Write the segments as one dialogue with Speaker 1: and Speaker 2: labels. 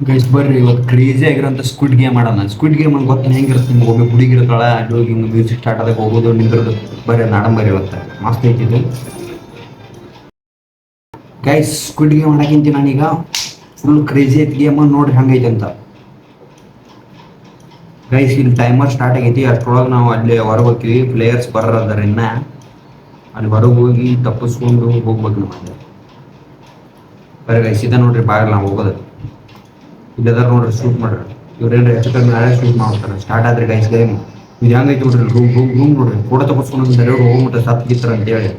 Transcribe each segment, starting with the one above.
Speaker 1: Guys ಬರ್ರಿ ಇವತ್ತು crazy ಆಗಿರೋಂಥ ಸ್ಕ್ವಿಡ್ ಗೇಮ್ ಮಾಡೋಣ. ಸ್ಕ್ವಿಡ್ ಗೇಮ್ ಅಂತ ಗೊತ್ತ ಹೆಂಗಿರುತ್ತೆ ನಿಮ್ಗೆ? ಒಮ್ಮೆ ಹುಡುಗಿರ್ತಾಳ ಅಲ್ಲಿ ಹೋಗಿ ಹಿಂಗೆ ಮ್ಯೂಸಿಕ್ ಸ್ಟಾರ್ಟ್ ಆದಾಗ ಹೋಗೋದು ನಿಂದ್ರದು. ಬರ್ರಿ ನಾಡಂ ಬರ್ರಿ ಇವತ್ತು ಮಸ್ತ್ ಐತಿದ್ದು. ಗೈಸ್ ಸ್ಕ್ವಿಡ್ ಗೇಮ್ ಮಾಡಕ್ಕಿಂತ ನಾನೀಗ ಫುಲ್ ಕ್ರೇಜಿ ಐತಿ ಗೇಮ್ ನೋಡ್ರಿ ಹಂಗೈತೆ ಅಂತ. ಗೈಸ್ ಇಲ್ಲಿ ಟೈಮರ್ ಸ್ಟಾರ್ಟ್ ಆಗೈತಿ. ಅಷ್ಟರೊಳಗೆ ನಾವು ಅಲ್ಲಿ ಹೊರಗೆ ಹೋಗ್ತೀವಿ. ಪ್ಲೇಯರ್ಸ್ ಬರೋದಾರೆ ಇನ್ನ ಅಲ್ಲಿ ಹೊರಗೆ ಹೋಗಿ ತಪ್ಪಿಸ್ಕೊಂಡು ಹೋಗ್ಬೇಕು ನಾವು. ಅಲ್ಲಿ ಬರೀ ಗೈಸ್ ಇದೆ ನೋಡ್ರಿ ಬಾಗಲ್ಲ ನಾವು ಹೋಗೋದು. ಇಲ್ಲದಾರ ನೋಡ್ರಿ ಶೂಟ್ ಮಾಡ್ರಿ. ಇವ್ರೇನ್ರಿ ಹೆಚ್ಚು ಕಮ್ಮಿ ನಾಳೆ ಶೂಟ್ ಮಾಡ್ತಾರೆ. ಸ್ಟಾರ್ಟ್ ಆದ್ರೆ ಗೈಸ್ ಗೇಮ್ ಇದು ಹೆಂಗೈತಿ ನೋಡ್ರಿ. ರೂಮ್ ನೋಡ್ರಿ ಫೋಟೋ ತಗೋಸ್ಕೊಂಡು ದರೆಯವ್ರು ಹೋಗ್ಬಿಟ್ರೆ ಸತ್ ಗಿತ್ತರ ಅಂತೇಳಿ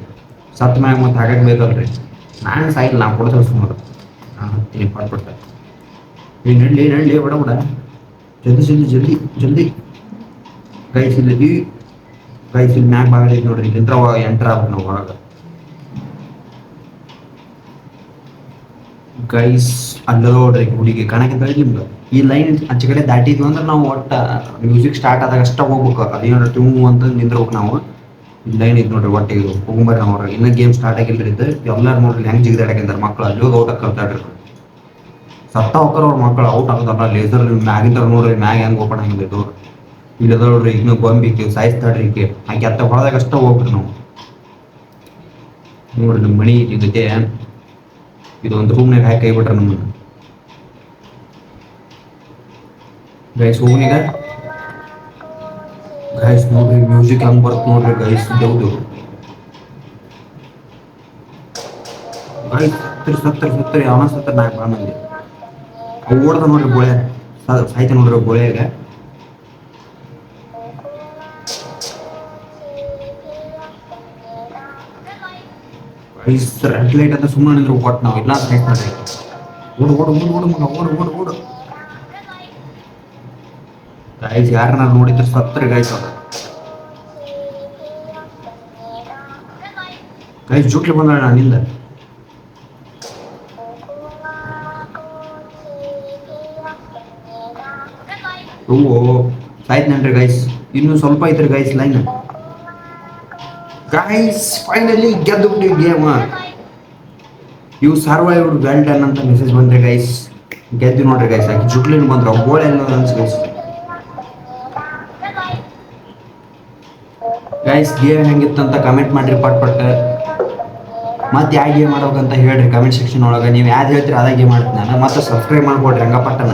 Speaker 1: ಸತ್ ಮ್ಯಾಗ ಮತ್ತೆ ಹಾಕಕ್ಕೆ ಬೇಕಲ್ರಿ. ನಾನು ಸಾಯಿಲ್ಲ ನಾವು ಫೋಟೋ ತಗೋಸ್ಕೊಂಡು ನಾನು ಹತ್ತೀನಿ ಪಟ್ಪಟ್ಟ. ಈ ನಳ್ಳಿ ಬಡ ಬಡ ಜಲ್ದಿ ಜಲ್ದಿ ಜಲ್ದಿ ಜಲ್ದಿ. ಗೈಸ್ ಇಲ್ಲಿ ಮ್ಯಾಗ ಬಾಗಲೈತಿ ನೋಡ್ರಿ. ಇಲ್ಲಿಂದ್ರ ಎಂಟರ್ ಆಗ್ಬೇಕು ನಾವು ಒಳಗೆ. ಗೈಸ್ ಅಲ್ಲ ನೋಡ್ರಿ ಹುಡುಗಿ ಕಾಣಕ್ಕಿಂತ ನಿಮ್ಗೆ ಈ ಲೈನ್ ಆಚೆ ಕಡೆ ದಾಟಿದ್ವು ಅಂದ್ರೆ ನಾವು ಒಟ್ಟ ಮ್ಯೂಸಿಕ್ ಸ್ಟಾರ್ಟ್ ಆದಾಗ ಅಷ್ಟ ಹೋಗ್ಬೇಕು. ಅದೇನಾದ್ರು ಟ್ಯೂನ್ ಅಂತ ನಿಂದ್ರಬೇಕು ನಾವು. ಈ ಲೈನ್ ಐತಿ ನೋಡ್ರಿ ಒಟ್ಟೆ ಇದು ಹೋಗ್ಬರ್ರಿ ನಾವು ಹೊರಗೆ. ಇನ್ನೂ ಗೇಮ್ ಸ್ಟಾರ್ಟ್ ಆಗಿಲ್ರಿ ಇದು. ಎಲ್ಲರೂ ನೋಡ್ರಿ ಹೆಂಗೆ ಜಿಗಿದಾಡಕಂತಾರೆ ಮಕ್ಕಳು. ಅಲ್ಲಿ ಹೋಗಿ ಔಟ್ ಕಲ್ತಾಡ್ರಿ. ಸತ್ತ ಹೋಗ್ತಾರ ಅವ್ರ ಮಕ್ಕಳು ಔಟ್ ಆಗೋದಲ್ಲ. ಲೇಸರ್ ಮ್ಯಾಗಿಂದ ನೋಡ್ರಿ ಮ್ಯಾಗ ಹೆಂಗೆ ಓಪನ್ ಆಗಿಲ್ಲ ಡೋರ್. ಇಲ್ಲಿ ಅದ ನೋಡ್ರಿ ಈಗ ಗೊಂಬಿಕ್ಕೆ ಸಾಯಿಸ್ತಾಡ್ರಿ ಈಕೆ ಆಕೆ ಅತ್ತ ಹೊಳದಾಗ ಅಷ್ಟ ಹೋಗ್ರಿ ನಾವು. ನೋಡ್ರಿ ನಮ್ಮ ಮಣಿ ಜೊತೆ ಇದು ಒಂದು ರೂಮ್ನಾಗ ಹಾಕಿ ಕೈಬಿಟ್ರೆ ನಮ್ಮನ್ನು. ಗೈಸ್ ಹೋಗ್ನೀಗ. ಗೈಸ್ ನೋಡ್ರಿ ಮ್ಯೂಸಿಕ್ ಹೆಂಗ್ ಬರ್ತ ನೋಡ್ರಿ ಗೈಸ್. ದೇವ್ದು ಗೈಸ್ ಸತ್ತರಿ ಅವನ ಸತ್ತರ ನಾಲ್ಕು ಬಾ ಮಂದಿ ಅವು ಓಡ್ದ ನೋಡ್ರಿ ಗೋಳೆ ಸಾಯ್ತ ನೋಡ್ರಿ ಗೋಳೆಯಾಗ. ಗೈಸ್ ರೆಡ್ ಲೈಟ್ ಅಂತ ಸುಮ್ಮನೆ ನಿಂದ್ರು ಕೊಟ್ಟು ನಾವು ಇಲ್ಲ ಸಾಯ್ತಾರೆ. ಓಡು ಓಡು ಓಡು ಓಡು ಮಗ ಓಡು ಓಡು ಓಡು. ಗೈಸ್ ಯಾರನ್ನ ನೋಡಿದ್ರೆ ಸತ್ತರಿ ಗೈಸ್ ಅವ್ರು. ಗೈಸ್ ಜುಟ್ಲಿ ಬಂದ ನಾನಿಂದ. ಓ ಸಾಯ್ತೇನ್ರಿ ಗೈಸ್. ಇನ್ನೂ ಸ್ವಲ್ಪ ಐತ್ರಿ ಗೈಸ್ ಲೈನ್. ಗೈಸ್ ಫೈನಲಿ ಗೆದ್ದು ಬಿಟ್ಟಿವಿ ಗೇಮ್. ಇವು ಸರ್ವೈವ್ಡ್ ವೆಲ್ ಡನ್ ಅಂತ ಮೆಸೇಜ್ ಬಂದ್ರೆ ಗೈಸ್ ಗೆದ್ದು ನೋಡ್ರಿ ಗೈಸ್. ಆಕಿ ಜುಟ್ಲಿನ ಬಂದ್ರು ಗೋಳೆ ಎಲ್ಲ ಅನ್ಸ್ ಗೈಸ್ ಗೇಮ್ ಹೆಂಗಿತ್ತಂತ ಕಮೆಂಟ್ ಮಾಡ್ರಿ ಪಟ್ ಮತ್ತೆ ಯಾವ ಗೇಮ್ ಮಾಡ್ಬೇಕಂತ ಹೇಳ್ರಿ ಕಮೆಂಟ್ ಸೆಕ್ಷನ್ ಒಳಗೆ. ನೀವು ಯಾವ್ದು ಹೇಳ್ತೀರಿ ಅದೇ ಗೇಮ್ ಮಾಡ್ತೀನಿ ನಾನು. ಮತ್ತೆ ಸಬ್ಸ್ಕ್ರೈಬ್ ಮಾಡ್ಕೊಡ್ರಿ ಹಂಗ ಪಟ್ಟನ.